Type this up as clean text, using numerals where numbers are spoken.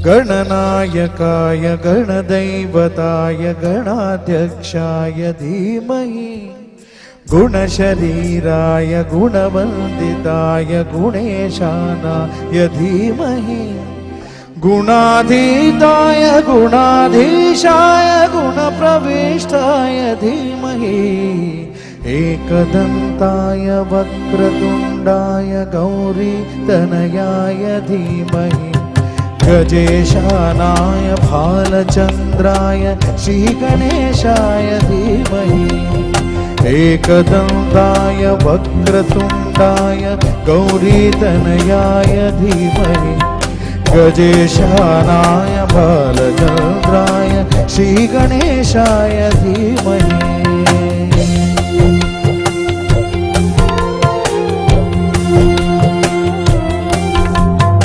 गणनायकाय गणदैवताय गणाध्यक्षाय धीमहि गुणशरीराय गुणवन्दिताय गुणेशानाय धीमहि गुणाधीताय गुणाधीशाय गुणप्रविष्टाय धीमहि एकदन्ताय वक्रतुण्डाय गौरीतनयाय धीमहि गजेशानाय भालचन्द्राय श्रीगणेशाय धीमहि एकदन्ताय वक्रतुण्डाय गौरीतनयाय धीमहि गजेशानाय भालचन्द्राय श्रीगणेशाय धीमहि